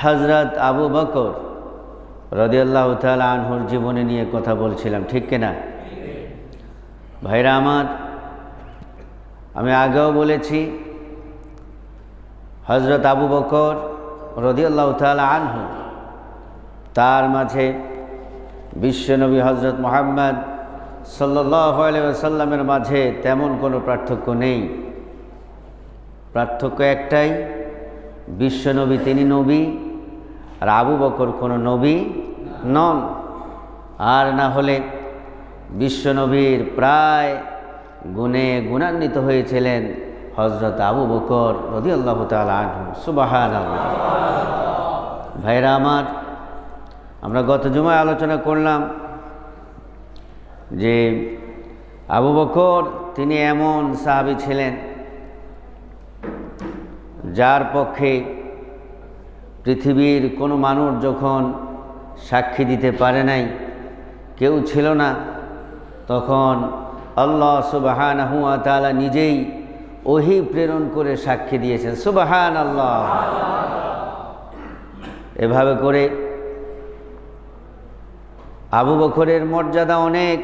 হযরত আবু বকর রাদিয়াল্লাহু তাআলা আনহুর জীবনী নিয়ে কথা বলছিলাম, ঠিক কিনা ভাইরা আমার? আমি আগেও বলেছি, হযরত আবু বকর রাদিয়াল্লাহু তাআলা আনহু, তার মাঝে বিশ্বনবী হযরত মুহাম্মদ সাল্লাল্লাহু আলাইহি ওয়াসাল্লামের মাঝে তেমন কোনো পার্থক্য নেই। পার্থক্য একটাই, বিশ্বনবী তিনি নবী আর আবু বকর কোনো নবী নন। আর না হলে বিশ্বনবীর প্রায় গুণে গুণান্বিত হয়েছিলেন হযরত আবু বকর রাদিয়াল্লাহু তাআলা আনহু। সুবহানাল্লাহ। ভাইরা আমার, আমরা গত জুমায় আলোচনা করলাম যে আবু বকর তিনি এমন সাহাবী ছিলেন যার পক্ষে পৃথিবীর কোনো মানুষ যখন সাক্ষী দিতে পারে নাই, কেউ ছিল না, তখন আল্লাহ সুবহানাহু ওয়া তাআলা নিজেই ওহী প্রেরণ করে সাক্ষী দিয়েছেন। সুবহানাল্লাহ। এভাবে করে আবু বকরের মর্যাদা অনেক।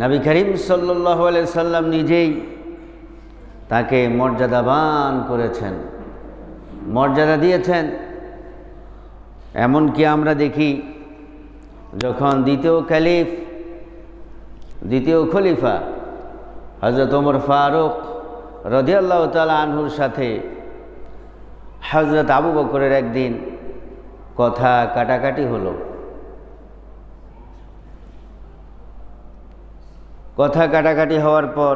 নবী করিম সাল্লাল্লাহু আলাইহি সাল্লাম নিজেই তাকে মর্যাদাবান করেছেন, মর্যাদা দিয়েছেন। এমনকি আমরা দেখি যখন দ্বিতীয় খলিফা হযরত ওমর ফারুক রাদিয়াল্লাহু তাআলা আনহুর সাথে হযরত আবু বকরের একদিন কথা কাটাকাটি হলো। কথা কাটাকাটি হওয়ার পর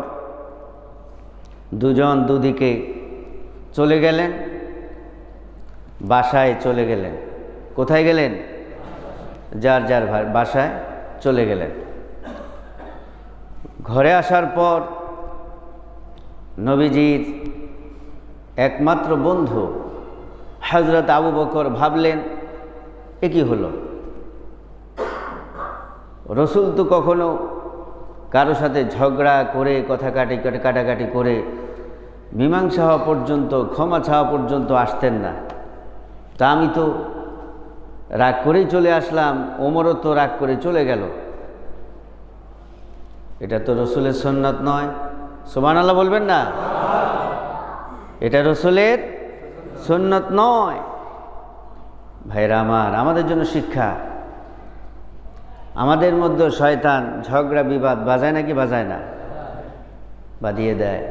দুজন দুদিকে চলে গেলেন, বাসায় চলে গেলেন। কোথায় গেলেন? যার যার বাসায় চলে গেলেন। ঘরে আসার পর নবীজির একমাত্র বন্ধু হযরত আবু বকর ভাবলেন, এ কি হলো? রসুল তো কখনো কারো সাথে ঝগড়া করে কথা কাটাকাটি করে মীমাংসা হওয়া পর্যন্ত, ক্ষমা চাওয়া পর্যন্ত আসতেন না। তা আমি তো রাগ করেই চলে আসলাম, ওমরও তো রাগ করে চলে গেল। এটা তো রসুলের সুন্নাত নয়। সুবহানাল্লাহ বলবেন না? এটা রসুলের সুন্নাত নয়। ভাইরা আমার, আমাদের জন্য শিক্ষা। আমাদের মধ্যে শয়তান ঝগড়া বিবাদ বাজায় নাকি বাজায় না? বাঁধিয়ে দেয়।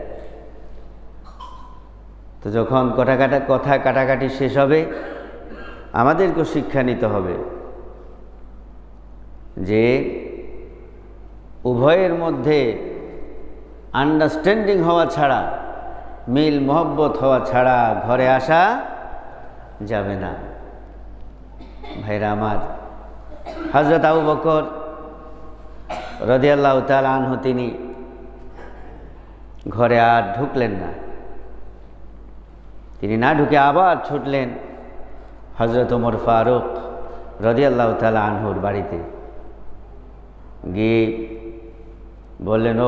তো যখন কথা কাটাকাটি শেষ হবে, আমাদেরকেও শিক্ষা নিতে হবে যে উভয়ের মধ্যে আন্ডারস্ট্যান্ডিং হওয়া ছাড়া, মিল মহব্বত হওয়া ছাড়া ঘরে আসা যাবে না। ভাইরা আমার, হযরত আবু বকর রাদিয়াল্লাহু তাআলা আনহু তিনি ঘরে আর ঢুকলেন না। তিনি না ঢুকে আবার ছুটলেন হযরত ওমর ফারুক রাদিয়াল্লাহু তাআলা আনহুর বাড়িতে গিয়ে বললেন, ও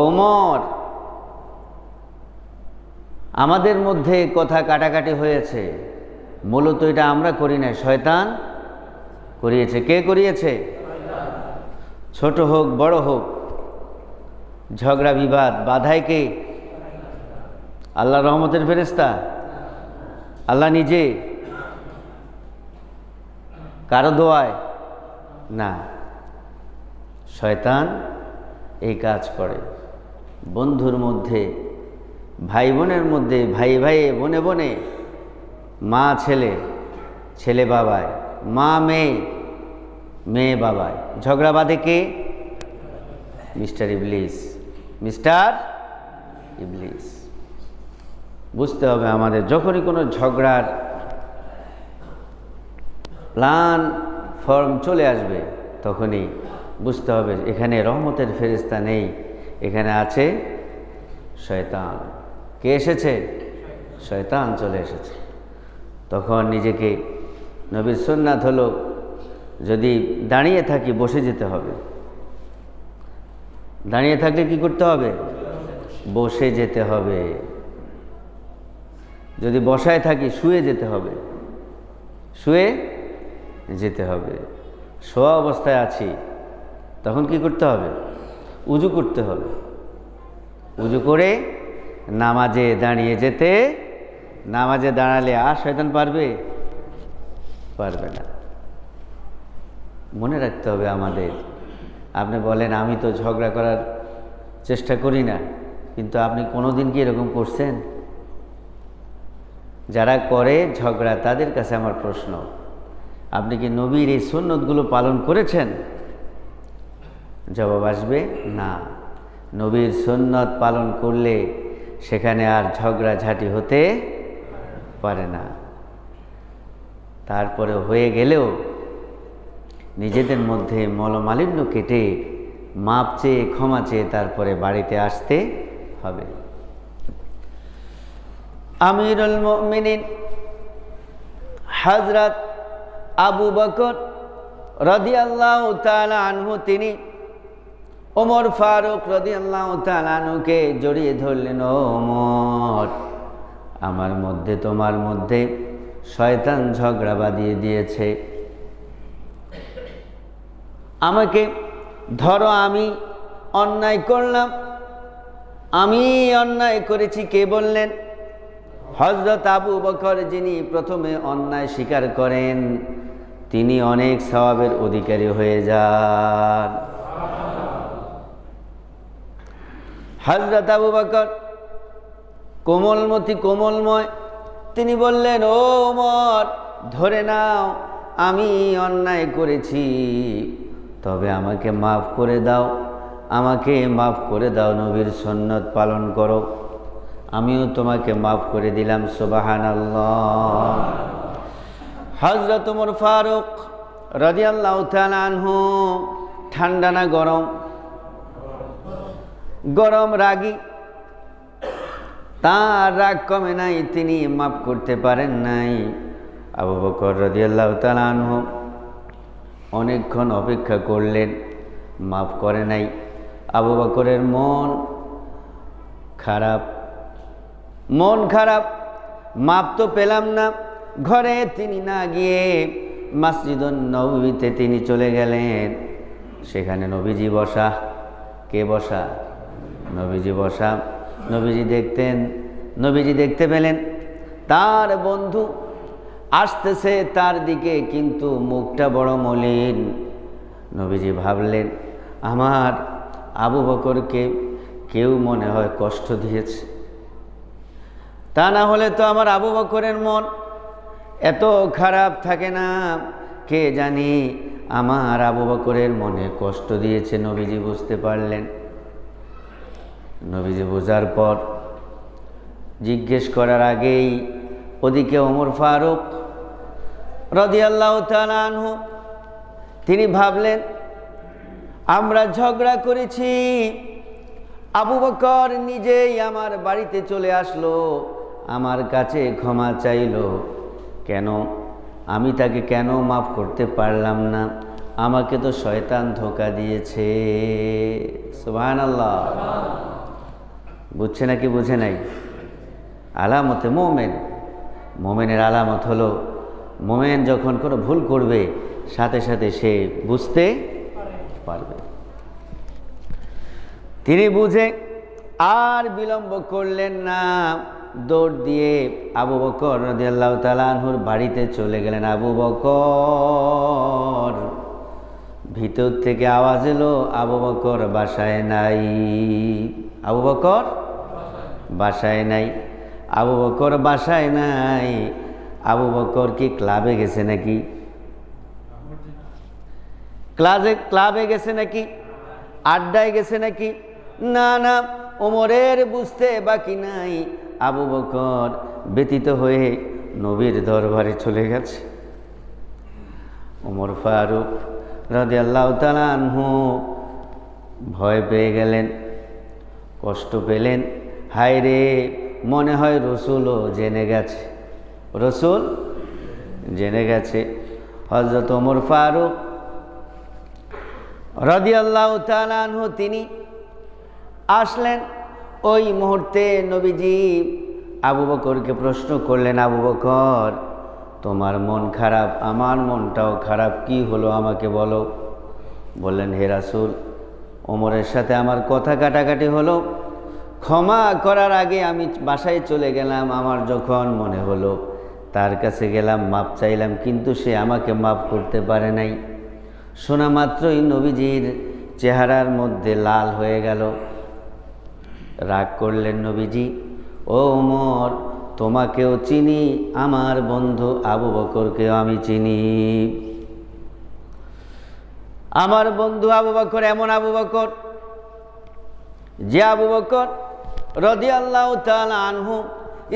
ওমর, আমাদের মধ্যে কথা কাটাকাটি হয়েছে, মূলত এটা আমরা করি না, শয়তান করিয়েছে। কে করিয়েছে? ছোট হোক বড় হোক, ঝগড়া বিবাদ বাধায় কে? আল্লাহ রহমতের ফেরেশতা? আল্লাহ নিজে? কারো দোয়ায়? না, শয়তান এই কাজ করে। বন্ধুর মধ্যে, ভাই বোনের মধ্যে, ভাই ভাইয়ে, বোনে বোনে, মা ছেলে, ছেলে বাবায়, মা মেয়ে, মেয়ে বাবায় ঝগড়া বাঁধে কে? মিস্টার ইবলিস। মিস্টার ইবলিস। বুঝতে হবে আমাদের, যখনই কোনো ঝগড়ার প্ল্যান ফর্ম চলে আসবে, তখনই বুঝতে হবে এখানে রহমতের ফেরেশতা নেই, এখানে আছে শয়তান। কে এসেছে? শয়তান চলে এসেছে। তখন নিজেকে, নবীর সুন্নাত হলো যদি দাঁড়িয়ে থাকি বসে যেতে হবে। দাঁড়িয়ে থাকলে কি করতে হবে? বসে যেতে হবে। যদি বসায় থাকি শুয়ে যেতে হবে, শুয়ে যেতে হবে। শোয়া অবস্থায় আছি তখন কি করতে হবে? উজু করতে হবে। উজু করে নামাজে দাঁড়িয়ে যেতে। নামাজে দাঁড়ালে আর শয়তান পারবে? পারবে না। মনে রাখতে হবে আমাদের। আপনি বলেন আমি তো ঝগড়া করার চেষ্টা করি না, কিন্তু আপনি কোনোদিন কি এরকম করছেন? যারা করে ঝগড়া তাদের কাছে আমার প্রশ্ন, আপনি কি নবীর এই সুন্নতগুলো পালন করেছেন? জবাব আসবে না। নবীর সুন্নত পালন করলে সেখানে আর ঝগড়াঝাটি হতে পারে না। তারপরে হয়ে গেলেও নিজেদের মধ্যে মলমালিন্য কেটে মাপ চেয়ে ক্ষমা চেয়ে তারপরে বাড়িতে আসতে হবে। আমিরুল মুমিনিন হযরত আবু বকর রাদিয়াল্লাহু তাআলা আনহু তিনি ওমর ফারুক রাদিয়াল্লাহু তাআলা আনহুকে জড়িয়ে ধরলেন। ওমর, আমার মধ্যে তোমার মধ্যে শয়তান ঝগড়া বাঁধিয়ে দিয়েছে, আমাকে ধরো, আমি অন্যায় করলাম। আমি অন্যায় করেছি। কে বললেন? হযরত আবু বকর, যিনি প্রথমে অন্যায় স্বীকার করেন তিনি অনেক সওয়াবের অধিকারী হয়ে যান। হযরত আবু বকর কোমলমতি, কোমলময়, তিনি বললেন, ও ওমর, ধরে নাও, আমি অন্যায় করেছি, তবে আমাকে মাফ করে দাও, আমাকে মাফ করে দাও, নবীর সুন্নত পালন করো, আমিও তোমাকে মাফ করে দিলাম। সুবহানাল্লাহ। হযরত ওমর ফারুক রাদিয়াল্লাহু তাআলা আনহু ঠান্ডা না গরম? গরম, রাগী। তার রাগ কমে নাই, তিনি মাফ করতে পারেন নাই। আবু বকর রাদিয়াল্লাহু তাআলা আনহু অনেকক্ষণ অপেক্ষা করলেন, মাফ করে নাই। আবু বকরের মন খারাপ, মন খারাপ, মাপ তো পেলাম না। ঘরে তিনি না গিয়ে মসজিদুন নববীতে তিনি চলে গেলেন। সেখানে নবীজি বসা। কে বসা? নবীজি বসা। নবীজি দেখতেন, নবীজি দেখতে পেলেন তার বন্ধু আসতেছে তার দিকে, কিন্তু মুখটা বড় মলিন। নবীজি ভাবলেন, আমার আবু বকরকে কেউ মনে হয় কষ্ট দিয়েছে, তা না হলে তো আমার আবু বকরের মন এত খারাপ থাকে না। কে জানি আমার আবু বকরের মনে কষ্ট দিয়েছে। নবীজি বুঝতে পারলেন। নবীজি বোঝার পর জিজ্ঞেস করার আগেই ওদিকে ওমর ফারুক রাদিয়াল্লাহু তাআলা আনহু তিনি ভাবলেন, আমরা ঝগড়া করেছি, আবু বকর নিজেই আমার বাড়িতে চলে আসলো, আমার কাছে ক্ষমা চাইলো, কেন আমি তাকে কেন মাফ করতে পারলাম না? আমাকে তো শয়তান ধোঁকা দিয়েছে। সুবহানাল্লাহ। বুঝছে নাকি বুঝে নাই? আলামতে মোমেন, মোমেনের আলামত হলো মোমেন যখন কোনো ভুল করবে সাথে সাথে সে বুঝতে পারবে। তিনি বুঝে আর বিলম্ব করলেন না, দৌড় দিয়ে আবু বকর রাদিয়াল্লাহু তাআলা আনহুর বাড়িতে চলে গেলেন। আবু বকর, ভিতর থেকে আওয়াজ এলো, আবু বকর বাসায় নাই। আবু বকর বাসায় নাই। আবু বকর বাসায় নাই। আবু বকর কি ক্লাবে গেছে নাকি? ক্লাবে গেছে নাকি? আড্ডায় গেছে নাকি? না না, ওমরের বুঝতে বাকি নাই, আবু বকর ব্যতীত হয়ে নবীর দরবারে চলে গেছে। ওমর ফারুক রাদিয়াল্লাহু তাআলা আনহু ভয় পেয়ে গেলেন, কষ্ট পেলেন। হায় রে, মনে হয় রসুলও জেনে গেছে, রসুল জেনে গেছে। হযরত ওমর ফারুক রাদিয়াল্লাহু তাআলা আনহু তিনি আসলেন। ওই মুহূর্তে নবীজি আবু বকরকে প্রশ্ন করলেন, আবু বকর, তোমার মন খারাপ, আমার মনটাও খারাপ, কি হলো আমাকে বলো। বললেন, হে রাসূল, ওমরের সাথে আমার কথা কাটাকাটি হলো, ক্ষমা করার আগে আমি বাসায় চলে গেলাম। আমার যখন মনে হলো তার কাছে গেলাম, মাপ চাইলাম, কিন্তু সে আমাকে মাপ করতে পারে নাই। শোনা মাত্রই নবীজির চেহারার মধ্যে লাল হয়ে গেল। রাগ করলেন নবীজি, ও ওমর, তোমাকেও চিনি, আমার বন্ধু আবু বকরকেও আমি চিনি। আমার বন্ধু আবু বকর এমন আবু বকর, যে আবু বকর রাদিয়াল্লাহু তাআলা আনহু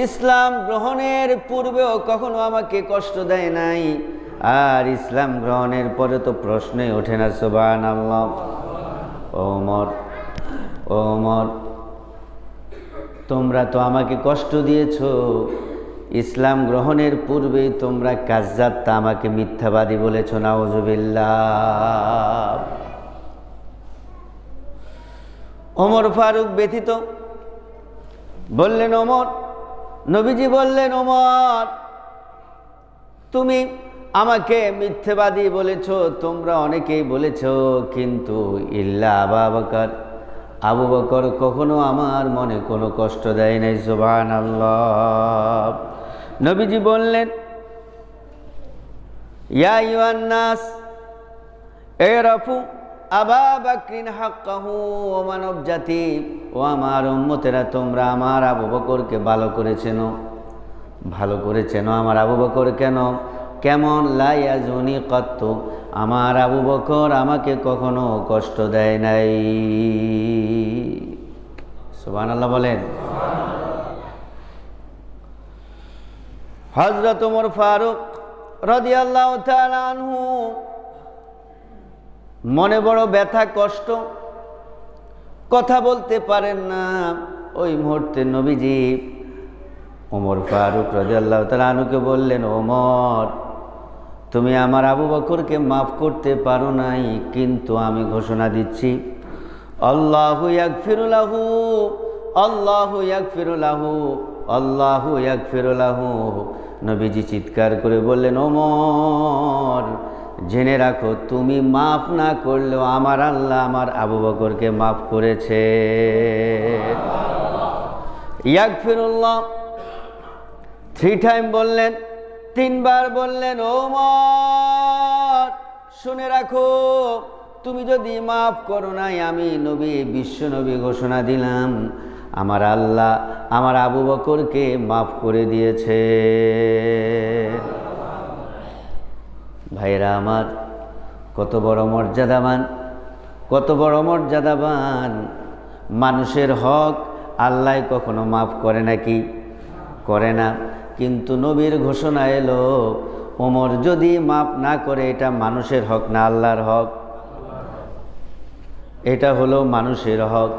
ইসলাম গ্রহণের পূর্বেও কখনো আমাকে কষ্ট দেয় নাই, আর ইসলাম গ্রহণের পরে তো প্রশ্নই ওঠে না। সুবহানাল্লাহ। ওমর, ওমর, তোমরা তো আমাকে কষ্ট দিয়েছো, ইসলাম গ্রহণের পূর্বেই তোমরা কাজ্জাব, আমাকে মিথ্যাবাদী বলেছো। নাউযুবিল্লাহ। ওমর ফারুক ব্যথিত, বললেন, ওমর, নবীজি বললেন, ওমর, তুমি আমাকে মিথ্যাবাদী বলেছো, তোমরা অনেকেই বলেছো, কিন্তু ইল্লা আবু বকর, আবু বকর কখনো আমার মনে কোনো কষ্ট দেয় নাই। সুবহানাল্লাহ। নবীজি বললেন, ইয়া আইয়ুহান নাস ইরাফু আবু বকরিন হাক্কাহু, ও মানব জাতি, ও আমার উম্মতেরা, তোমরা আমার আবু বকরকে ভালো করে চেনো, ভালো করে চেনো। আমার আবু বকর কেমন, লা ইয়াজুনি কত্তু, আমার আবু বকর আমাকে কখনো কষ্ট দেয় নাই। সুবহানাল্লাহ বলেন। হযরত ওমর ফারুক রাদিয়াল্লাহু তাআলা আনহু মনে বড় ব্যথা, কষ্ট, কথা বলতে পারেন না। ওই মুহূর্তে নবীজি ওমর ফারুক রাদিয়াল্লাহু তাআলা আনহুকে বললেন, ওমর, তুমি আমার আবু বকরকে মাফ করতে পারো নাই, কিন্তু আমি ঘোষণা দিচ্ছি, আল্লাহু ইয়াগফিরু লাহু, আল্লাহু ইয়াগফিরু লাহু, আল্লাহু ইয়াগফিরু লাহু। নবীজি চিৎকার করে বললেন, ওমর, জেনে রাখো, তুমি মাফ না করলেও আমার আল্লাহ আমার আবু বকরকে মাফ করেছে। ইয়াগফিরুল্লাহ 3 টাইম বললেন, 3 বার বললেন, ওমর, শুনে রাখো, তুমি যদি মাফ করো নাই, আমি নবী, বিশ্ব নবী ঘোষণা দিলাম, আমার আল্লাহ আমার আবু বকরকে মাফ করে দিয়েছে। ভাইরা আমার, কত বড় মর্যাদাবান, কত বড় মর্যাদাবান। মানুষের হক আল্লাহ কখনো মাফ করে নাকি? করে না। কিন্তু নবীর ঘোষণা এলো, ওমর যদি মাফ না করে, এটা মানুষের হক না আল্লাহর হক? এটা হলো মানুষের হক।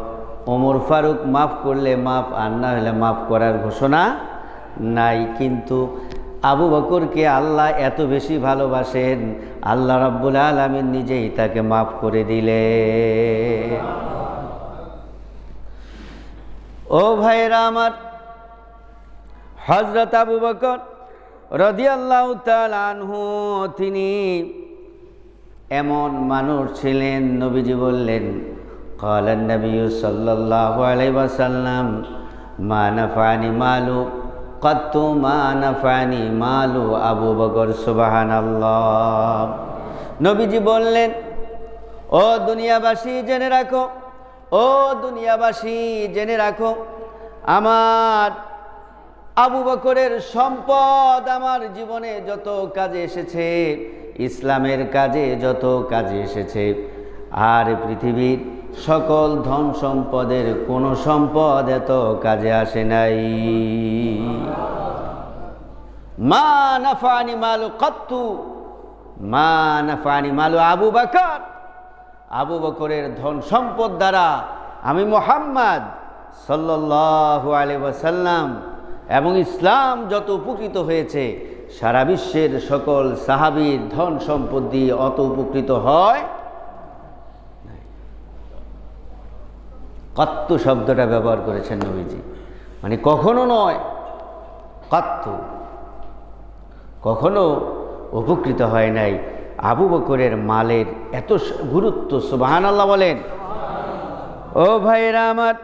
ওমর ফারুক মাফ করলে মাফ, আর না হলে মাফ করার ঘোষণা নাই। কিন্তু আবু বকরকে আল্লাহ এত বেশি ভালোবাসেন, আল্লাহ রাব্বুল আলামিন নিজেই তাকে মাফ করে দিলেন। ও ভাইরা আমার, হযরত আবু বকর রাদিয়াল্লাহু তাআলা আনহু, তিনি এমন মানুষ ছিলেন, নবীজি বললেন, ক্বালান নবী সাল্লাল্লাহু আলাইহি ওয়াসাল্লাম, মা নাফানি মালু কত্তু, মা নাফানি মালু আবু বকর। সুবহানাল্লাহ। নবীজি বললেন, ও দুনিয়াবাসী জেনে রাখো, ও দুনিয়াবাসী জেনে রাখো, আমার আবু বকরের সম্পদ আমার জীবনে যত কাজে এসেছে, ইসলামের কাজে যত কাজে এসেছে, আর পৃথিবীর সকল ধন সম্পদের কোনো সম্পদ এত কাজে আসে নাই। মা নাফানি মালু কত্তু, মা নাফানি মালু আবু বকর, আবু বকরের ধন সম্পদ দ্বারা আমি মুহাম্মদ সাল্লাল্লাহু আলাইহি ওয়াসাল্লাম এবং ইসলাম যত উপকৃত হয়েছে, সারা বিশ্বের সকল সাহাবীর ধন সম্পদ দিয়ে অত উপকৃত হয়। কত্তু শব্দটা ব্যবহার করেছেন নবীজি, মানে কখনো নয়, কাত্তু, কখনো উপকৃত হয় নাই আবু বকরের মালের এত গুরুত্ব। সুবহানাল্লাহ বলেন। ও ভাইরা আমার,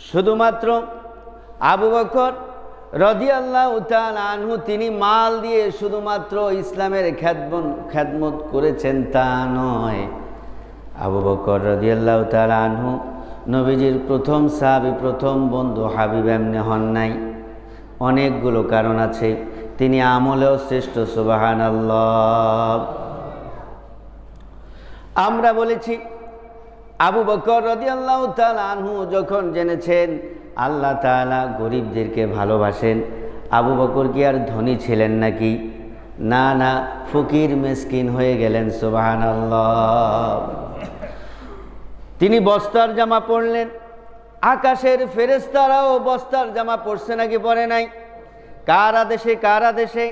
শুধুমাত্র আবু বকর রাদিয়াল্লাহু তাআলা আনহু তিনি মাল দিয়ে শুধুমাত্র ইসলামের খেদমত করেছেন তা নয়। আবু বকর রাদিয়াল্লাহু তাআলা আনহু নবীজির প্রথম সাহাবী, প্রথম বন্ধু হাবিব এমনি হন নাই, অনেকগুলো কারণ আছে। তিনি আমলেও শ্রেষ্ঠ। সুবহানাল্লাহ। আমরা বলেছি আবু বকর রাদিয়াল্লাহু তাআলা আনহু যখন জেনেছেন আল্লাহ তাআলা গরিবদেরকে ভালোবাসেন, আবু বকর কি আর ধনী ছিলেন নাকি? না না, ফকির মিসকিন হয়ে গেলেন। সুবহানাল্লাহ। তিনি বস্তার জামা পরলেন, আকাশের ফেরেশতারাও বস্তার জামা পরছে নাকি পরে নাই? কার আদেশে? কার আদেশে?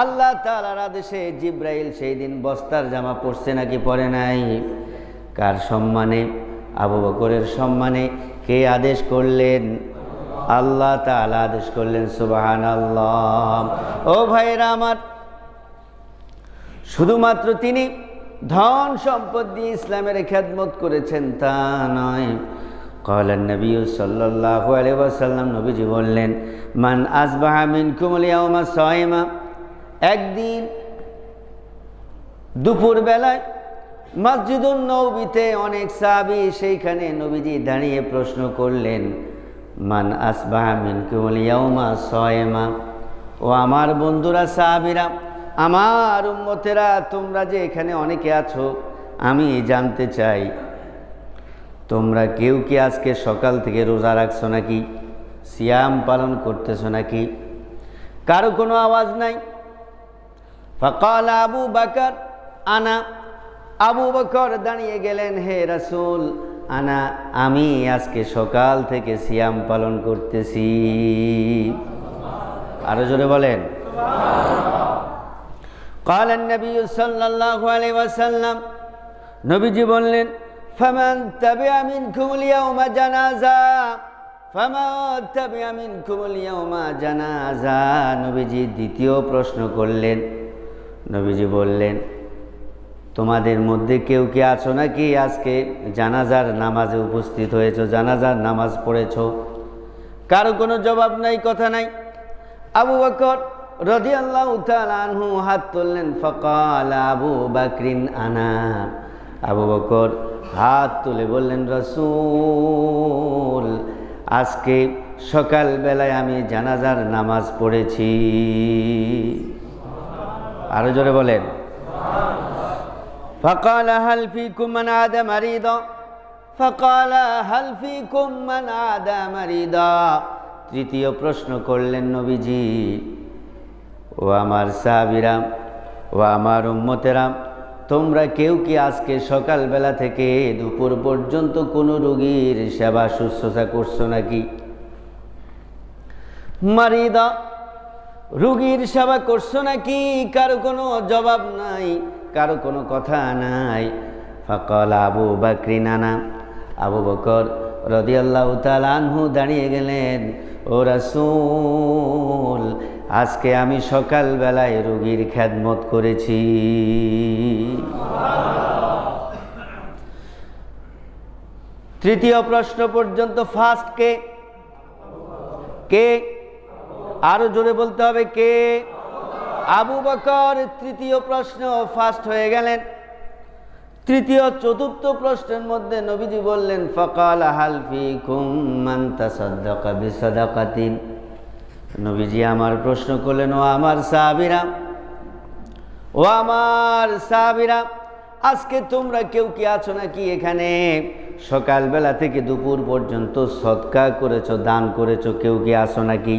আল্লাহ তাআলার আদেশে। জিব্রাইল সেই দিন বস্তার জামা পরছে নাকি পরে নাই? কার সম্মানে? আবু বকরের সম্মানে। কে আদেশ করলেন? আল্লাহ তাআলা আদেশ করলেন। সুবহানাল্লাহ। ও ভাইরা আমার, শুধুমাত্র তিনি ধন সম্পদ দিয়ে ইসলামের খেদমত করেছেন তা নয়। ক্বালান নবী সাল্লাল্লাহু আলাইহি ওয়াসাল্লাম, নবীজি বললেন, মান আসবাহা মিনকুমুল ইয়াওমা সায়িমা, একদিন দুপুর বেলায় মসজিদুন নববীতে অনেক সাহাবী, সেইখানে নবীজি দাঁড়িয়ে প্রশ্ন করলেন, মান আসবাহা মিনকুমুল ইয়াওমা সায়িমা, ও আমার বন্ধুরা সাহাবীরা, আমার উম্মতেরা, তোমরা যে এখানে অনেকে আছো, আমি জানতে চাই তোমরা কেউ কি আজকে সকাল থেকে রোজা রাখছো নাকি? সিয়াম পালন করতেছো নাকি? কারো কোনো আওয়াজ নাই। ফাকাল আবু বকর আনা, আবু বকর দাঁড়িয়ে গেলেন, হে রাসূল, আনা, আমি আজকে সকাল থেকে সিয়াম পালন করতেছি। আরো জোরে বলেন। ক্বালান নবী সাল্লাল্লাহু আলাইহি ওয়াসাল্লাম, নবীজি বললেন, ফামান তাবিআ মিনকুমুল ইয়াওমা জানাজা, ফামান তাবিআ মিনকুমুল ইয়াওমা জানাজা। নবীজি দ্বিতীয় প্রশ্ন করলেন। নবীজি বললেন, তোমাদের মধ্যে কেউ কি আছো নাকি আজকে জানাজার নামাজে উপস্থিত হয়েছো, জানাজার নামাজ পড়েছো? কারো কোনো জবাব নাই, কথা নাই। আবু বকর রাদিয়াল্লাহু তাআলা আনহু হাত তুললেন। ফাকাল আবু বকরিন আনা, আবু বকর হাত তুলে বললেন, রাসূল, আজকে সকাল বেলায় আমি জানাজার নামাজ পড়েছি। আরো জোরে বলেন। ফাকাল হাল ফিকুম মান আদা মারিদা, ফাকাল হাল ফিকুম মান আদা মারিদা। তৃতীয় প্রশ্ন করলেন নবীজি, ও আমার সাহাবীরা, ও আমার উম্মতেরা, তোমরা কেউ কি আজকে সকালবেলা থেকে দুপুর পর্যন্ত কোনো রোগীর সেবা শুশ্রূষা করছো নাকি? মারিদা, রোগীর সেবা করছো নাকি? কারো কোনো জবাব নাই, কারো কোনো কথা নাই। ফাকাল আবু বকরিন আনা, আবু বকর রাদিয়াল্লাহু তাআলা আনহু দাঁড়িয়ে গেলেন, ও রাসূল, আজকে আমি সকালবেলায় রোগীর খেদমত করেছি। তৃতীয় প্রশ্ন পর্যন্ত ফার্স্ট কে? কে? আরো জোরে বলতে হবে, কে? আবু বকর তৃতীয় প্রশ্ন ফার্স্ট হয়ে গেলেন। তৃতীয় চতুর্থ প্রশ্নের মধ্যে নবীজি বললেন, ফাকাল হাল ফিকুম মান তাসাদদাকা বিসাদাকাতিন। নবীজি আমার প্রশ্ন করলেন, ও আমার সাহাবীরা, ও আমার সাহাবীরা, আজকে তোমরা কেউ কি আছো নাকি এখানে সকালবেলা থেকে দুপুর পর্যন্ত সদকা করেছো, দান করেছো? কেউ কি আছো নাকি?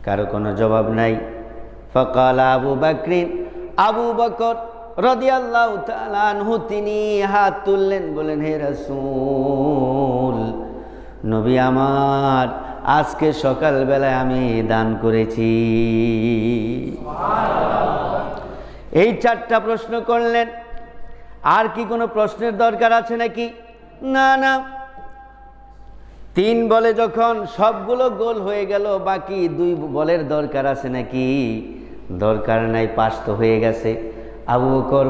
কারো কোনো জবাব নাই। ফাকাল আবু বকরিন, আবু বকর রাদিয়াল্লাহু তাআলা আনহু তিনি হাত তুললেন, বলেন, হে রাসূল, নবী আমার, আজকে সকালবেলায় আমি দান করেছি। এই চারটা প্রশ্ন করলেন। আর কি কোনো প্রশ্নের দরকার আছে নাকি? না না। 3 বলে যখন সবগুলো গোল হয়ে গেল, বাকি 2 বলের দরকার আছে নাকি? দরকার নাই, পাস তো হয়ে গেছে। আবু বকর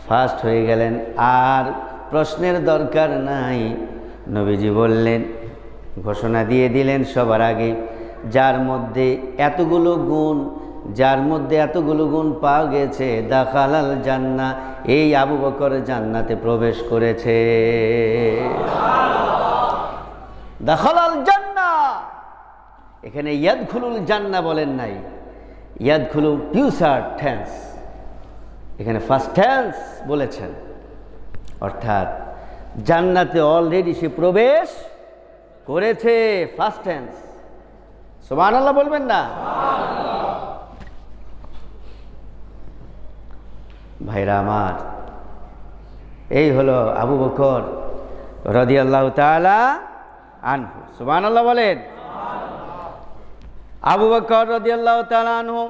ফার্স্ট হয়ে গেলেন, আর প্রশ্নের দরকার নাই। নবীজি বললেন, ঘোষণা দিয়ে দিলেন সবার আগে, যার মধ্যে এতগুলো গুণ পাওয়া গেছে, দাখালাল জান্নাহ, এই আবু বকর জান্নাতে প্রবেশ করেছে। দাখালাল জান্নাহ, এখানে ইয়াদখুলুল জান্নাহ বলেন নাই, ইয়াদখুলু ফিউচার টেন্স, এখানে ফার্স্ট টেন্স বলেছেন, অর্থাৎ জান্নাতে অলরেডি সে প্রবেশ করেছে, ফার্স্ট টেন্স। সুবহানাল্লাহ বলবেন না? ভাইরা আমার, এই হলো আবু বকর রাদিয়াল্লাহু তাআলা আনহু। সুবহানাল্লাহ বলেন। আবু বকর রাদিয়াল্লাহু তাআলা আনহু,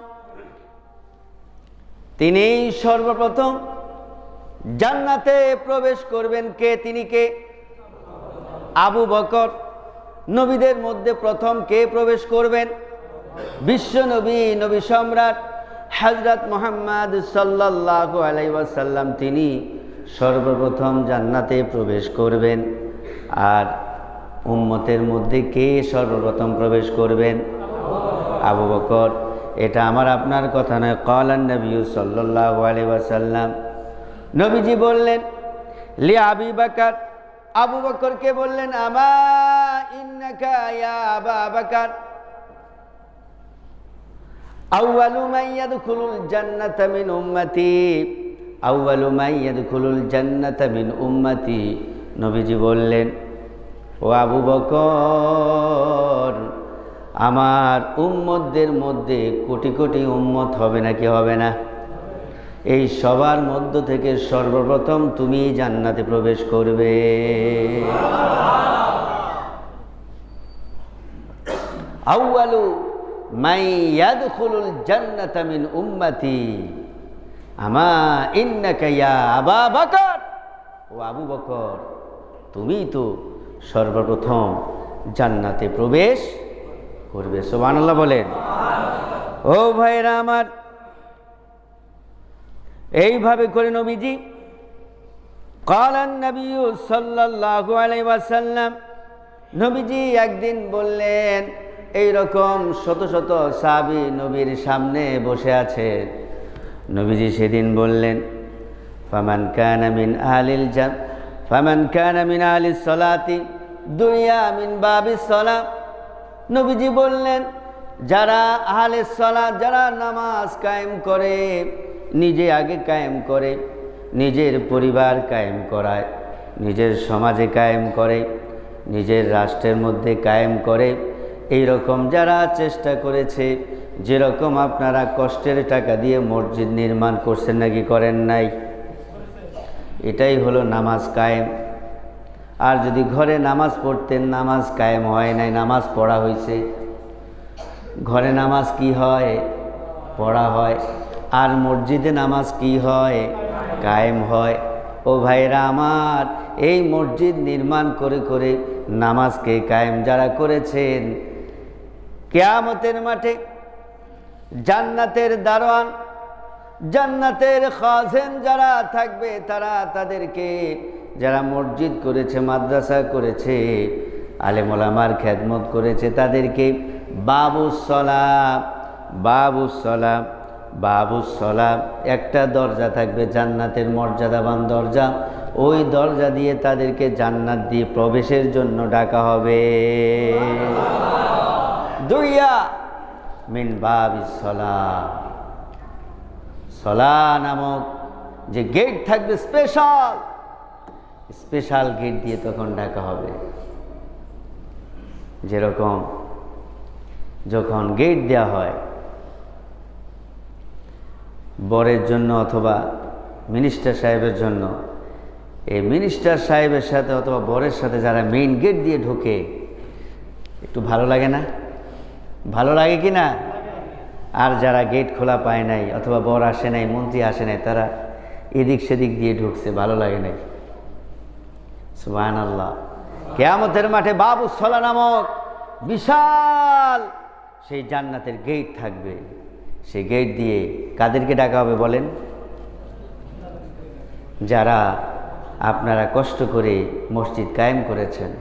তিনি সর্বপ্রথম জান্নাতে প্রবেশ করবেন। তিনি কে? আবু বকর। নবীদের মধ্যে প্রথম কে প্রবেশ করবেন? বিশ্ব নবী, নবী সম্রাট হযরত মুহাম্মদ সাল্লাল্লাহু আলাইহি ওয়াসাল্লাম, তিনি সর্বপ্রথম জান্নাতে প্রবেশ করবেন। আর উম্মতের মধ্যে কে সর্বপ্রথম প্রবেশ করবেন? আবু বকর। এটা আমার আপনার কথা নয়, ক্বালান নবী সাল্লাল্লাহু আলাইহি ওয়াসাল্লাম। নবীজি বললেন লি আবি বকর, আবু বকরকে বললেন, আমা ইন্নাকা ইয়া আবা বকর আউয়ালু মান ইয়াদখুলুল জান্নাতা মিন উম্মতি, আউয়ালু মান ইয়াদখুলুল জান্নাতা মিন উম্মতি। নবীজি বললেন, ও আবু বকর, আমার উম্মতদের মধ্যে কোটি কোটি উম্মত হবে নাকি হবে না? এই সবার মধ্য থেকে সর্বপ্রথম তুমি জান্নাতে প্রবেশ করবে। আউয়ালু মান ইয়াদখুলুল জান্নাতা মিন উম্মতি আমা ইন্নাকা ইয়া আবা বকর, ও আবু বকর, তুমি তো সর্বপ্রথম জান্নাতে প্রবেশ করবে। সুবহানাল্লাহ বলেন। ও ভাইরা আমার, এইভাবে করে নবীজি ক্বালান নবী সাল্লাল্লাহু আলাইহি ওয়াসাল্লাম, নবীজি একদিন বললেন, এইরকম শত শত সাহাবী নবীর সামনে বসে আছে। নবীজি সেদিন বললেন, ফামান কানা মিন আহলিল জান্নাহ, ফামান কানা মিন আহলিস সালাতি দুনিয়া মিন বাবিস সালাহ। নবীজি বললেন, যারা আহলিস সালাত, যারা নামাজ কায়েম করে, নিজে আগে কায়েম করে, নিজের পরিবার কায়েম করায়, নিজের সমাজে কায়েম করে, নিজের রাষ্ট্রের মধ্যে কায়েম করে, এই রকম যারা চেষ্টা করেছে, যেরকম আপনারা কষ্টের টাকা দিয়ে মসজিদ নির্মাণ করছেন নাকি করেন নাই, এটাই হলো নামাজ কায়েম। আর যদি ঘরে নামাজ পড়তেন, নামাজ কায়েম হয় নাই, নামাজ পড়া হয়েছে। ঘরে নামাজ কি হয়? পড়া হয়। আর মসজিদে নামাজ কি হয়? কায়েম হয়। ও ভাইরা আমার, এই মসজিদ নির্মাণ করে করে নামাজকে কায়েম যারা করেছেন, কিয়ামতের মাঠে জান্নাতের দারোয়ান, জান্নাতের খাজেন যারা থাকবে, তারা তাদেরকে, যারা মসজিদ করেছে, মাদ্রাসা করেছে, আলেম ওলামার খেদমত করেছে, তাদেরকে বাবুস সালাম, বাবুস সালাম, বাবুস সালাম, একটা দরজা থাকবে জান্নাতের মর্যাদাবান দরজা, ওই দরজা দিয়ে তাদেরকে জান্নাত দিয়ে প্রবেশের জন্য ডাকা হবে। দুইয়া মিন বাবিস সালাহ, সালাহ নামক যে গেট থাকবে, স্পেশাল গেট দিয়ে তখন ডাকা হবে। যেরকম যখন গেট দেওয়া হয় বরের জন্য অথবা মিনিস্টার সাহেবের জন্য, এই মিনিস্টার সাহেবের সাথে অথবা বরের সাথে যারা মেইন গেট দিয়ে ঢোকে, একটু ভালো লাগে না? ভালো লাগে কি না? আর যারা গেট খোলা পায় নাই, অথবা বর আসে নাই, মন্ত্রী আসে নাই, তারা এদিক সেদিক দিয়ে ঢুকছে, ভালো লাগে নাই। সুবহানাল্লাহ। কিয়ামতের মাঠে বাবুসসালা নামক বিশাল সেই জান্নাতের গেট থাকবে। সেই গেট দিয়ে কাদেরকে ডাকা হবে বলেন? যারা আপনারা কষ্ট করে মসজিদ কায়েম করেছেন,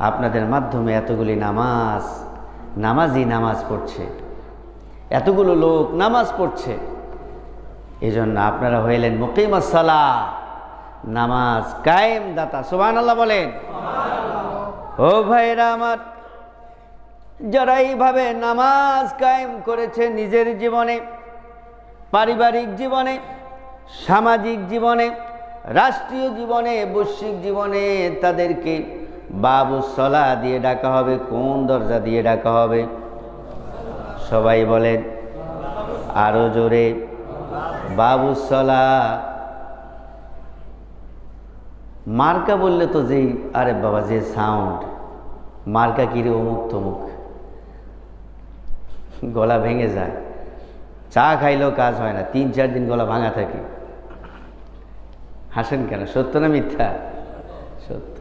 আপনাদের মাধ্যমে এতগুলি নামাজি নামাজ পড়ছে, এতগুলো লোক নামাজ পড়ছে, এজন্য আপনারা হইলেন মুকিমাস সালাহ, নামাজ কায়েম দাতা। সুবহানাল্লাহ বলেন। ও ভাইরা আমার, যারা এইভাবে নামাজ কায়েম করেছে নিজের জীবনে, পারিবারিক জীবনে, সামাজিক জীবনে, রাষ্ট্রীয় জীবনে, বৈশ্বিক জীবনে, তাদেরকে বাবুসসালাহ দিয়ে ডাকা হবে। কোন দরজা দিয়ে ডাকা হবে? সবাই বলেন আরো জোরে, বাবুসসালাহ। মার্কা বললে তো যেই, আরে বাবা যে সাউন্ড, মার্কা কিরে অমুক তমুক, গলা ভেঙে যায়। চা খাইলেও কাজ হয় না, 3-4 দিন গলা ভাঙা থাকে। হাসেন কেন? সত্য না মিথ্যা? সত্য।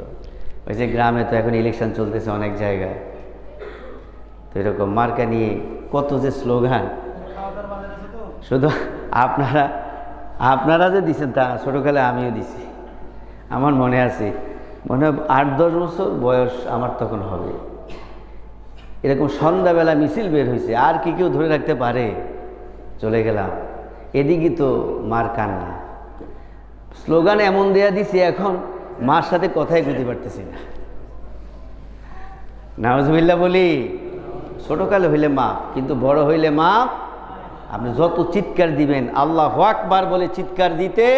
ওই যে গ্রামে তো এখন ইলেকশন চলতেছে অনেক জায়গায়, তো এরকম মার্কা নিয়ে কত যে স্লোগান। শুধু আপনারা যে দিচ্ছেন তা, ছোটোকালে আমিও দিছি। আমার মনে আছে, মনে হয় 8-10 বছর বয়স আমার তখন হবে, এরকম সন্ধ্যাবেলা মিছিল বের হয়েছে, আর কি কেউ ধরে রাখতে পারে? চলে গেলাম, এদিকে তো মার কান্না, স্লোগান এমন দেয়া দিছি এখন মার সাথে কথাই বুঝতে পারতেছি না। নাউজুবিল্লাহ বলি। ছোটকালে হইলে মাপ, কিন্তু বড় হইলে মাপ। আপনি যত চিৎকার দিবেন, আল্লাহু আকবার বলে চিৎকার দিতে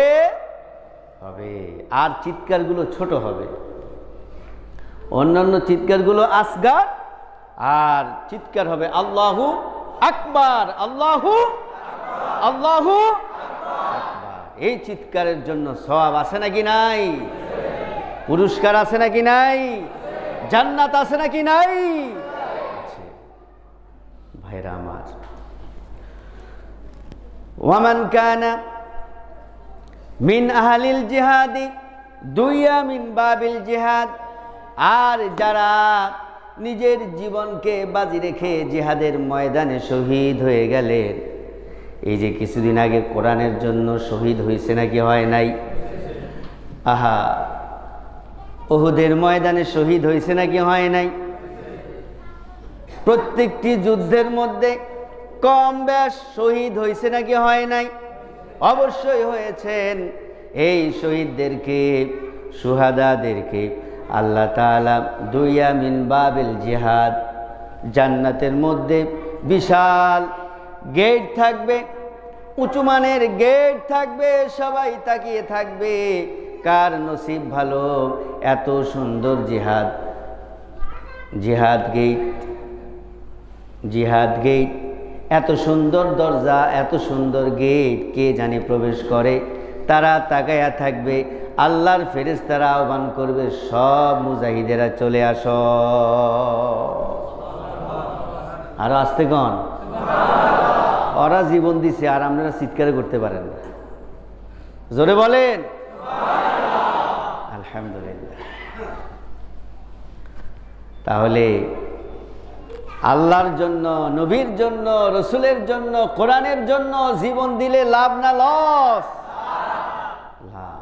হবে, আর চিৎকারগুলো ছোট হবে। অন্যান্য চিৎকারগুলো আসগার, আর চিৎকার হবে আল্লাহু আকবার, আল্লাহু আল্লাহু আকবার। এই চিৎকারের জন্য সওয়াব আছে নাকি নাই? পুরস্কার আছে নাকি নাই? জান্নাত আছে নাকি নাই? ভাইরা আমার, ওয়ামান কানা মিন আহলিল জিহাদি দুইয়া মিন বাবিল জিহাদ, আর যারা নিজের জীবনকে বাজি রেখে জিহাদের ময়দানে শহীদ হয়ে গেলেন। এই যে কিছুদিন আগে কোরআনের জন্য শহীদ হয়েছে নাকি হয় নাই? আহা, উহুদের ময়দানে শহীদ হয়েছে নাকি হয় নাই? প্রত্যেকটি যুদ্ধের মধ্যে কম বেশ শহীদ হয়েছে নাকি হয় নাই? অবশ্যই হয়েছেন। এই শহীদদেরকে, শুহাদাদেরকে আল্লাহ তাআলা দুইয়া মিন বাবিল জিহাদ, জান্নাতের মধ্যে বিশাল গেট থাকবে, উঁচু মানের গেট থাকবে, সবাই তাকিয়ে থাকবে কার নসিব ভালো। এত সুন্দর জিহাদ গেট, এত সুন্দর দরজা, এত সুন্দর গেট, কে জানে প্রবেশ করে। তারা তাকায়া থাকবে, আল্লাহর ফেরেশতারা আহ্বান করবে, সব মুজাহিদেরা চলে আসো। আর আসতে গন, ওরা জীবন দিছে, আর আপনারা চিৎকার করতে পারেন না। জোরে বলেন আলহামদুলিল্লাহ। তাহলে আল্লাহর জন্য, নবীর জন্য, রসুলের জন্য, কোরআনের জন্য জীবন দিলে লাভ না লস? লাভ।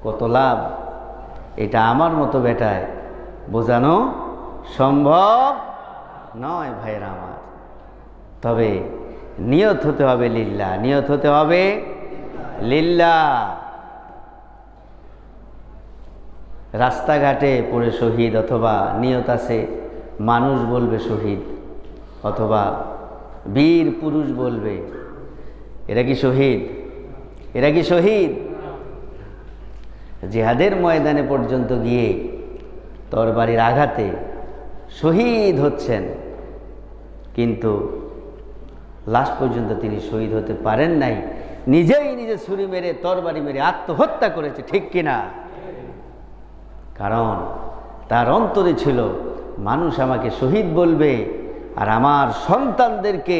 কত লাভ, এটা আমার মতো বেটায় বোঝানো সম্ভব নয় ভাইরা আমার। তবে নিয়ত হতে হবে লিল্লাহ, নিয়ত হতে হবে লিল্লাহ। রাস্তাঘাটে পড়ে শহীদ, অথবা নিয়ত আছে মানুষ বলবে শহীদ, অথবা বীর পুরুষ বলবে, এরা কি শহীদ? এরা কি শহীদ? জিহাদের ময়দানে পর্যন্ত গিয়ে তরবারির আঘাতে শহীদ হচ্ছেন, কিন্তু লাস্ট পর্যন্ত তিনি শহীদ হতে পারেন নাই। নিজেই নিজে ছুরি মেরে, তরবারি মেরে আত্মহত্যা করেছে, ঠিক কিনা? কারণ তার অন্তরে ছিল, মানুষ আমাকে শহীদ বলবে, আর আমার সন্তানদেরকে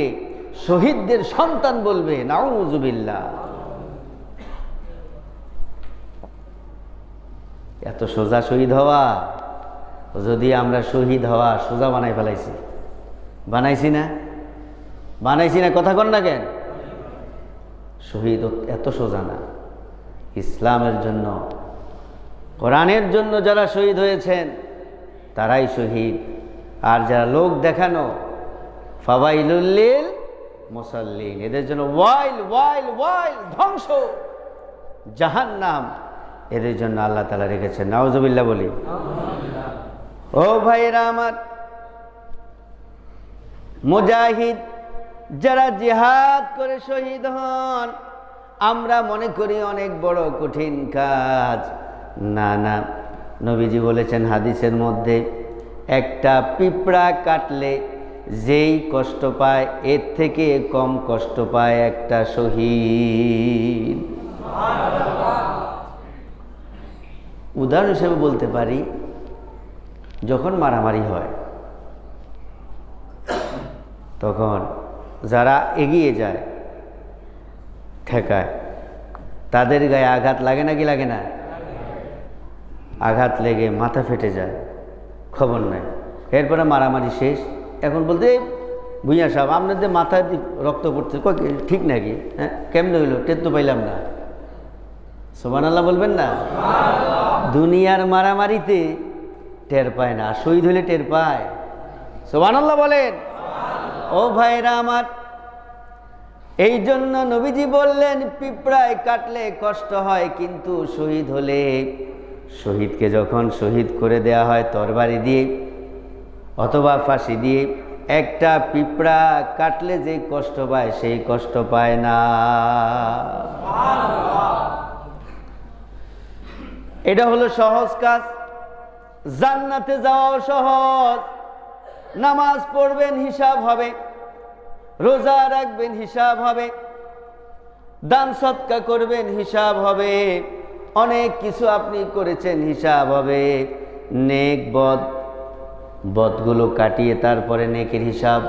শহীদদের সন্তান বলবে। নাউযুবিল্লাহ। এত সোজা শহীদ হওয়া? যদি আমরা শহীদ হওয়া সোজা বানাই ফেলাইছি, বানাইছি না? বানাইছি না? কথা কন না কেন? শহীদ এত সোজা না। ইসলামের জন্য, কোরআনের জন্য যারা শহীদ হয়েছেন তারাই শহীদ। আর যারা লোক দেখানো, ফাওয়াইলুল লিল মুসাল্লিন, এদের জন্য ওয়াইল ওয়াইল ওয়াইল, ধ্বংস, জাহান্নাম এদের জন্য আল্লাহ তাআলা রেখেছেন। নাউজুবিল্লাহ বলি। ও ভাইরা আমার, মুজাহিদ যারা জিহাদ করে শহীদ হন, আমরা মনে করি অনেক বড় কঠিন কাজ। না না, নবীজি বলেছেন হাদিসের মধ্যে, একটা পিঁপড়া কাটলে যেই কষ্ট পায় এর থেকে কম কষ্ট পায় একটা শহীদ। উদাহরণ হিসেবে বলতে পারি, যখন মারামারি হয় তখন যারা এগিয়ে যায় ঠেকায়, তাদের গায়ে আঘাত লাগে নাকি লাগে না? আঘাত লেগে মাথা ফেটে যায়, খবর নাই। এরপরে মারামারি শেষ। এখন বলতে, ভুইয়া সাহেব আপনাদের মাথায় রক্ত পড়ছে, ঠিক নাকি? হ্যাঁ, কেমনে হইলো? টের তো পাইলাম না। সুবহানাল্লাহ বলবেন না? দুনিয়ার মারামারিতে টের পায় না, শহীদ হলে টের পায়। সুবহানাল্লাহ বলেন। ও ভাইরা আমার, এই জন্য নবীজি বললেন পিঁপড়ায় কাটলে কষ্ট হয়, কিন্তু শহীদ হলে, শহীদকে যখন শহীদ করে দেয়া হয় তরবারি দিয়ে অথবা ফাঁসি দিয়ে, একটা পিঁপড়া কাটলে যে কষ্ট পায় সেই কষ্ট পায় না। এটা হলো সহজ কাজ। জান্নাতে যাওয়াও সহজ। নামাজ পড়বেন হিসাব হবে, রোজা রাখবেন হিসাব হবে, দান সদকা করবেন হিসাব হবে, অনেক কিছু আপনি করেছেন হিসাব হবে। নেক বদ, বদগুলো কাটিয়ে তারপরে নেকের হিসাব।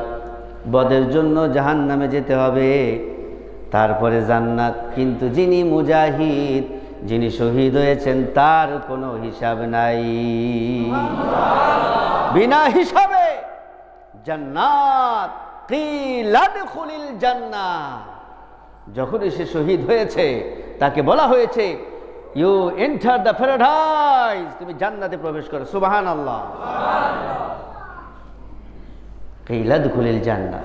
বদের জন্য জাহান্নামে যেতে হবে, তারপরে জান্নাত। কিন্তু যিনি মুজাহিদ, যিনি শহীদ হয়েছেন, তার কোনো হিসাব নাই। বিনা হিসাবে জান্নাত। কিলা দুখুলিল জান্নাহ। যখন সে শহীদ হয়েছে তাকে বলা হয়েছে, ইউ এন্টার দ্য প্যারাডাইস, তুমি জান্নাতে প্রবেশ করো। সুবহানাল্লাহ। কিলা দুখুলিল জান্নাহ,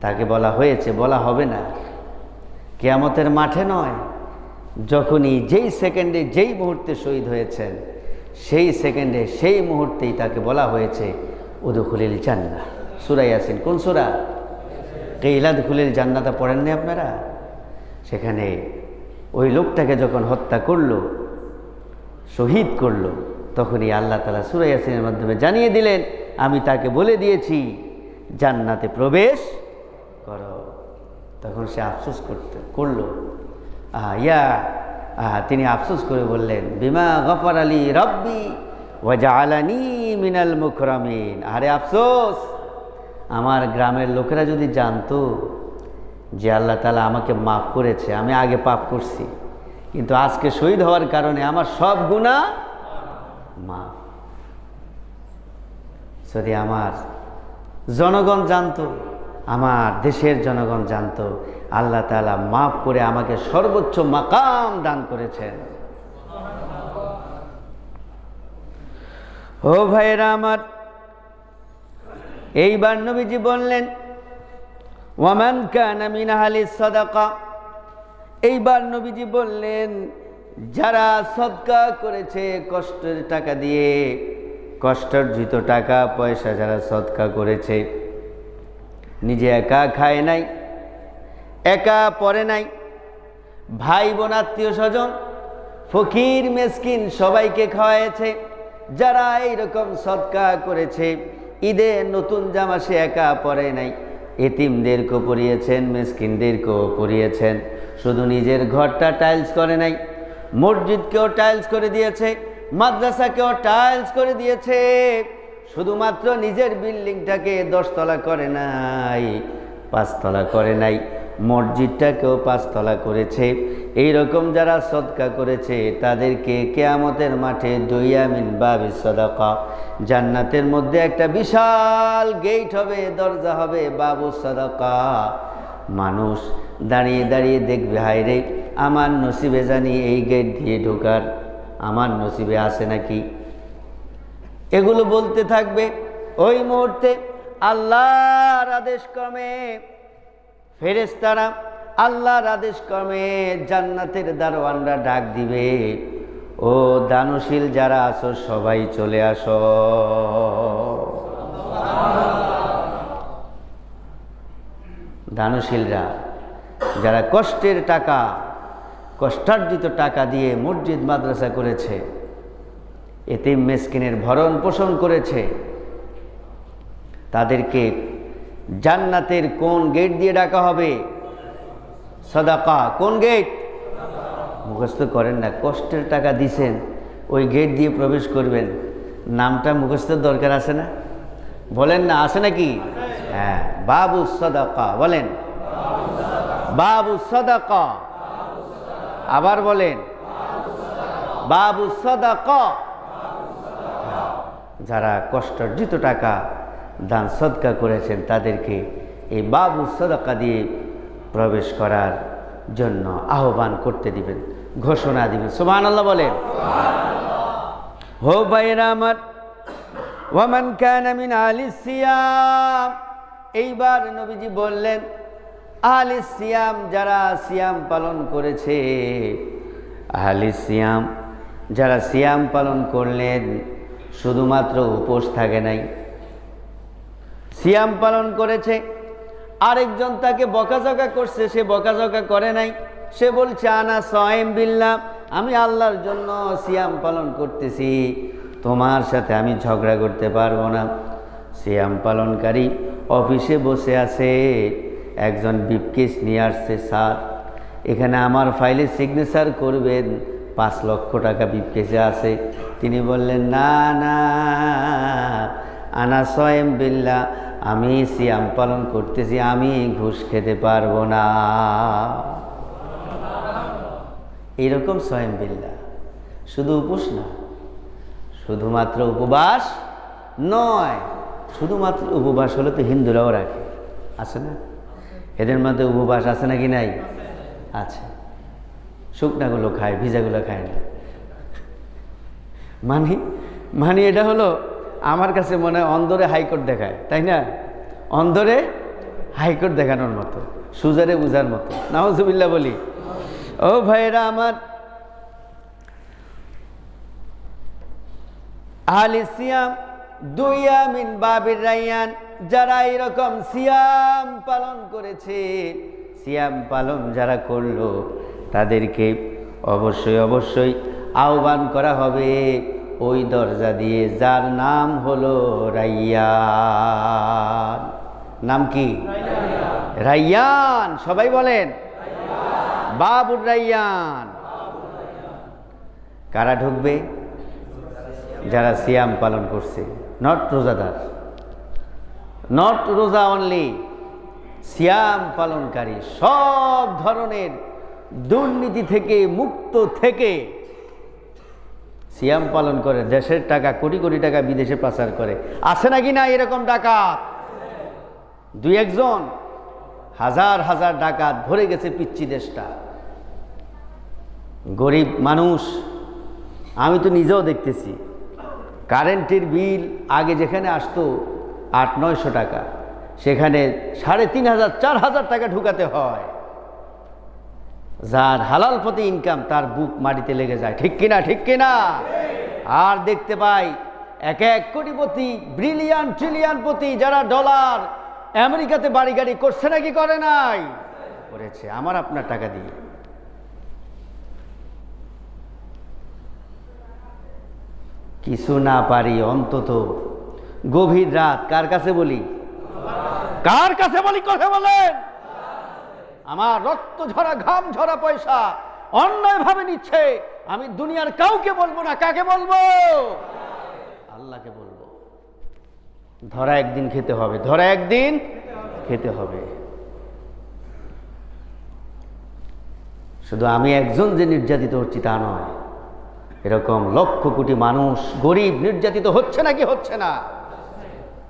তাকে বলা হয়েছে, বলা হবে না। কিয়ামতের মাঠে নয়, যখনই যেই সেকেন্ডে যেই মুহূর্তে শহীদ হয়েছেন সেই সেকেন্ডে সেই মুহূর্তেই তাকে বলা হয়েছে উদখুলিল জান্নাহ। সূরা ইয়াসিন। কোন সূরা? কিলা দুখুলিল জান্নাহটা পড়েননি আপনারা? সেখানে ওই লোকটাকে যখন হত্যা করলো, শহীদ করলো, তখনই আল্লাহ তাআলা সূরা ইয়াসিনের মাধ্যমে জানিয়ে দিলেন, আমি তাকে বলে দিয়েছি জান্নাতে প্রবেশ করো। তখন সে আফসোস করলো। তিনি আফসোস করে বললেন, বিমা গফার আলী রব্বি ওয়া জাআলানি মিনাল মুকরামিন। আরে আফসোস, আমার গ্রামের লোকেরা যদি জানতো যে আল্লাহ তাআলা আমাকে মাফ করেছে, আমি আগে পাপ করছি, কিন্তু আজকে শহীদ হওয়ার কারণে আমার সব গুনাহ মাফ। যদি আমার জনগণ জানতো, আমার দেশের জনগণ জানতো আল্লাহ তাআলা মাফ করে আমাকে সর্বোচ্চ মাকাম দান করেছেন। ও ভাইরা আমার, এইবার নবীজি বললেন, ওয়ামান কানা মিন আহলিস সাদাকা। এইবার নবীজি বললেন, যারা সদকা করেছে কষ্টের টাকা দিয়ে, কষ্টার্জিত টাকা পয়সা যারা সদকা করেছে, নিজে একা খায় নাই, একা পড়ে নাই, ভাই বোন আত্মীয় স্বজন ফকির মিসকিন সবাইকে খাওয়াইছে। যারা এইরকম সদকা করেছে, ঈদে নতুন জামা সে একা পরে নাই, এতিমদেরকেও পরিয়েছেন, মিসকিনদেরকেও পরিয়েছেন। শুধু নিজের ঘরটা টাইলস করে নাই, মসজিদকেও টাইলস করে দিয়েছে, মাদ্রাসাকেও টাইলস করে দিয়েছে। শুধুমাত্র নিজের বিল্ডিংটাকে 10 তলা করে নাই, 5 তলা করে নাই, মসজিদটাকেও 5 তলা করেছে। এই রকম যারা সদকা করেছে তাদেরকে কিয়ামতের মাঠে দুইয়া মিন বাবিস সাদাকা, জান্নাতের মধ্যে একটা বিশাল গেট হবে, দরজা হবে, বাবু সাদাকা। মানুষ দাঁড়িয়ে দাঁড়িয়ে দেখবে, হায় রে আমার নসিবে জানি এই গেট দিয়ে ঢোকার, আমার নসিবে আসে নাকি। এগুলো বলতে থাকবে। ওই মুহূর্তে আল্লাহর আদেশ ক্রমে ফেরেশতারা আল্লাহর আদেশ ক্রমে জান্নাতের দারোয়ানরা ডাক দিবে, ও দানশীল যারা আছো সবাই চলে আসো। দানশীলরা যারা কষ্টের টাকা, কষ্টার্জিত টাকা দিয়ে মসজিদ মাদ্রাসা করেছে, এতিম মিসকিনের ভরণ পোষণ করেছে, তাদেরকে জান্নাতের কোন গেট দিয়ে ডাকা হবে? সাদাকা। কোন গেট? মুখস্থ করেন না, কষ্টের টাকা দিছেন, ওই গেট দিয়ে প্রবেশ করবেন, নামটা মুখস্থের দরকার আছে না? বলেন না, আছে নাকি? হ্যাঁ, বাবু সাদাকা। বলেন বাবু সাদাকা। আবার বলেন বাবু সাদাকা। যারা কষ্টার্জিত টাকা দান সদকা করেছেন তাদেরকে এই বাবু সাদাকা দিয়ে প্রবেশ করার জন্য আহ্বান করতে দিবেন, ঘোষণা দিবেন। সুবহানাল্লাহ বলেন। হো ভাইরা আমার, ওয়ামান কানা মিন আহলিস সিয়াম, এইবার নবীজি বললেন আহলিস সিয়াম, যারা সিয়াম পালন করেছে, আহলিস সিয়াম যারা সিয়াম পালন করলেন, শুধুমাত্র উপোস থাকে নাই, সিয়াম পালন করেছে। আরেকজন তাকে বকাঝকা করছে, সে বকাঝকা করে নাই, সে বলছে আনা সায়েম বিল্লাহ, আমি আল্লাহর জন্য সিয়াম পালন করতেছি, তোমার সাথে আমি ঝগড়া করতে পারবো না। সিয়াম পালনকারী অফিসে বসে আছে, একজন ব্রিফকেস নিয়ে আসছে, স্যার এখানে আমার ফাইলে সিগনেচার করবেন, 5 লক্ষ টাকা ব্রিফকেসে আছে। তিনি বললেন না না, আনা সায়েম বিল্লাহ, আমি সিয়াম পালন করতেছি, আমি ঘুষ খেতে পারবো না। এইরকম সায়েম বিল্লাহ, শুধু উপোস না, শুধুমাত্র উপবাস নয়, শুধুমাত্র উপবাস হলে তো হিন্দুরাও রাখে, আছে না? এদের মধ্যে উপবাস আছে নাকি নাই? আছে। শুকনাগুলো খায়, ভিজাগুলো খায় না। মানে এটা হলো আমার কাছে মনে হয় অন্ধরে হাইকোর্ট দেখায়, তাই না? অন্ধরে হাইকোর্ট দেখানোর মতো, সুজারে বুঝার মতো। নাউজুবিল্লাহ বলি। ও ভাইরা আমার, আহলিস সিয়াম দুইয়া মিন বাবির রাইয়ান, যারা এরকম সিয়াম পালন করেছে, সিয়াম পালন যারা করলো, তাদেরকে অবশ্যই অবশ্যই আহ্বান করা হবে ওই দরজা দিয়ে, যার নাম হলো রাইয়ান। নাম কি? রাইয়ান। সবাই বলেন বাবুর রাইয়ান। কারা ঢুকবে? যারা সিয়াম পালন করছে, নট রোজাদার, নট রোজা অনলি, সিয়াম পালনকারী, সব ধরনের দুর্নীতি থেকে মুক্ত থেকে সিয়াম পালন করে, দেশের টাকা কোটি কোটি টাকা বিদেশে পাচার করে। আছে নাকি না এরকম ডাকাত? 2-1 জন, হাজার হাজার ডাকাত ভরে গেছে পিচ্চি দেশটা। গরিব মানুষ, আমি তো নিজেও দেখতেছি, কারেন্টের বিল আগে যেখানে আসতো 800-900 টাকা, সেখানে 3500-4000 টাকা ঢুকাতে হয়। যার হালাল পথে ইনকাম, তার বুক মাটিতে লেগে যায়, ঠিক কিনা? ঠিক কিনা? আর দেখতে পাই 1-1 কোটিপতি, ব্রিলিয়ান ট্রিলিয়ান পতি, যারা ডলার আমেরিকাতে বাড়ি গাড়ি করছে নাকি করে নাই? করেছে, আমার আপনার টাকা দিয়ে। কিছু না পারি অন্তত গভীর রাত কার কাছে বলি? কার কাছে বলি? কথা বলেন। আমার রক্ত ঝরা ঘাম ঝরা পয়সা অন্যায়ভাবে নিচ্ছে, আমি দুনিয়ার কাউকে বলবো না। কাকে বলবো? আল্লাহকে বলবো। ধরা একদিন খেতে হবে, ধরা একদিন খেতে হবে। শুধু আমি একজন যে নির্যাতিত হচ্ছি তা নয়, এরকম লক্ষ কোটি মানুষ গরিব নির্যাতিত হচ্ছে নাকি হচ্ছে না?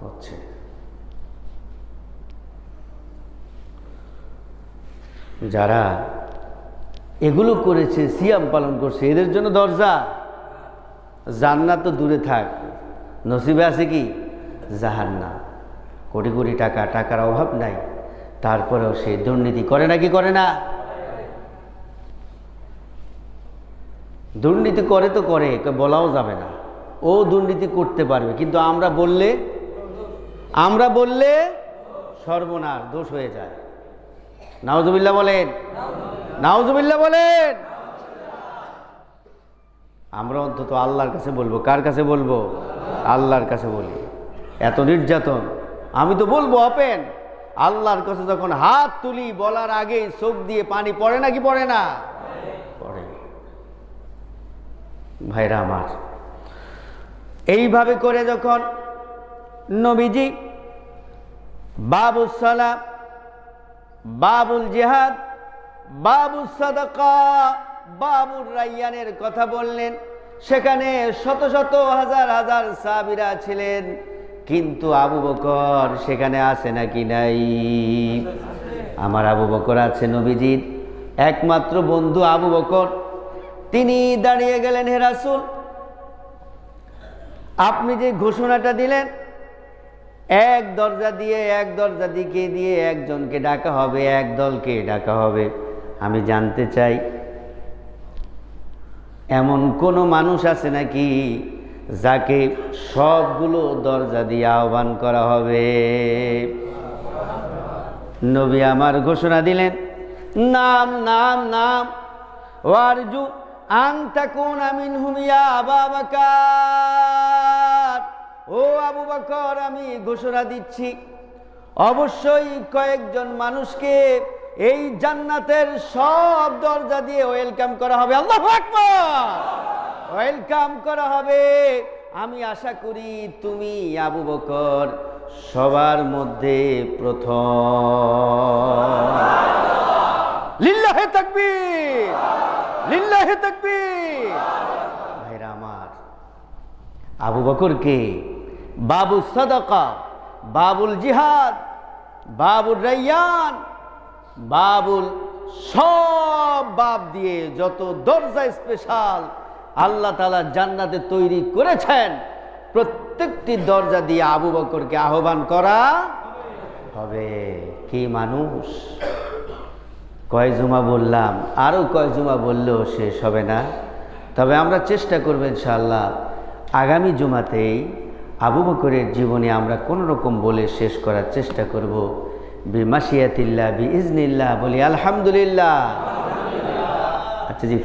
হচ্ছে। যারা এগুলো করেছে, সিয়াম পালন করছে, এদের জন্য দরজা জান্নাত তো দূরে থাক, নসিবে আছে কি জাহান্নাম। কোটি কোটি টাকা, টাকার অভাব নাই, তারপরেও সে দুর্নীতি করে নাকি করে না? দুর্নীতি করে তো করে, বলাও যাবে না, ও দুর্নীতি করতে পারবে, কিন্তু আমরা বললে সর্বনাশ, দোষ হয়ে যায়। নাউজুবিল্লাহ বলেন, নাউজুবিল্লাহ বলেন। আমরা অন্তত আল্লাহর কাছে বলবো। কার কাছে বলবো? আল্লাহর কাছে বলি। এত নির্যাতন, আমি তো বলবো ওপেন, আল্লাহর কাছে যখন হাত তুলি বলার আগেই চোখ দিয়ে পানি পড়ে নাকি পড়ে না? পড়ে। ভাইরা আমার, এইভাবে করে যখন নবীজি বাবুস সালাম, বাবুল জিহাদ, বাবুস সাদাকা, বাবুর রাইয়ানের কথা বললেন, সেখানে শত শত হাজার হাজার সাহাবীরা ছিলেন, কিন্তু আবু বকর সেখানে আছে নাকি নাই? আমার আবু বকর আছে, নবীজির একমাত্র বন্ধু আবু বকর। তিনি দাঁড়িয়ে গেলেন, হে রাসূল, আপনি যে ঘোষণাটা দিলেন, এক দরজা দিয়ে একজনকে ডাকা হবে, এক দলকে ডাকা হবে, আমি জানতে চাই এমন কোন মানুষ আছে নাকি যাকে সবগুলো দরজা দিয়ে আহ্বান করা হবে? নবী আমার ঘোষণা দিলেন, নাম নাম নাম, ওয়ারজু আন তাকুনা মিনহুম ইয়া আবু বকর। ও আবু বকর, আমি ঘোষণা দিচ্ছি, অবশ্যই কয়েকজন মানুষকে এই জান্নাতের সব দরজা দিয়ে ওয়েলকাম করা হবে। আল্লাহু আকবার! ওয়েলকাম করা হবে। আমি আশা করি তুমি আবু বকর সবার মধ্যে প্রথম। লিল্লাহি তাকবীর, লিল্লাহি তাকবীর। ভাইরা আমার, আবু বকরকে বাবু সাদাকা, বাবুল জিহাদ, বাবুর রাইয়ান, বাবুল সব বাব দিয়ে যত দরজা স্পেশাল আল্লাহ তাআলা জান্নাতে তৈরি করেছেন, প্রত্যেকটি দরজা দিয়ে আবু বকরকে আহ্বান করা হবে। কি মানুষ! কয় জুমা বললাম, আরও কয় জুমা বললেও শেষ হবে না। তবে আমরা চেষ্টা করব ইনশাআল্লাহ আগামী জুমাতেই আবু বকরের জীবনী আমরা কোনো রকম বলে শেষ করার চেষ্টা করব। বিমাশিয়াতিল্লাহ, বিইজনিল্লাহ। বলি আলহামদুলিল্লাহ। আচ্ছা জি।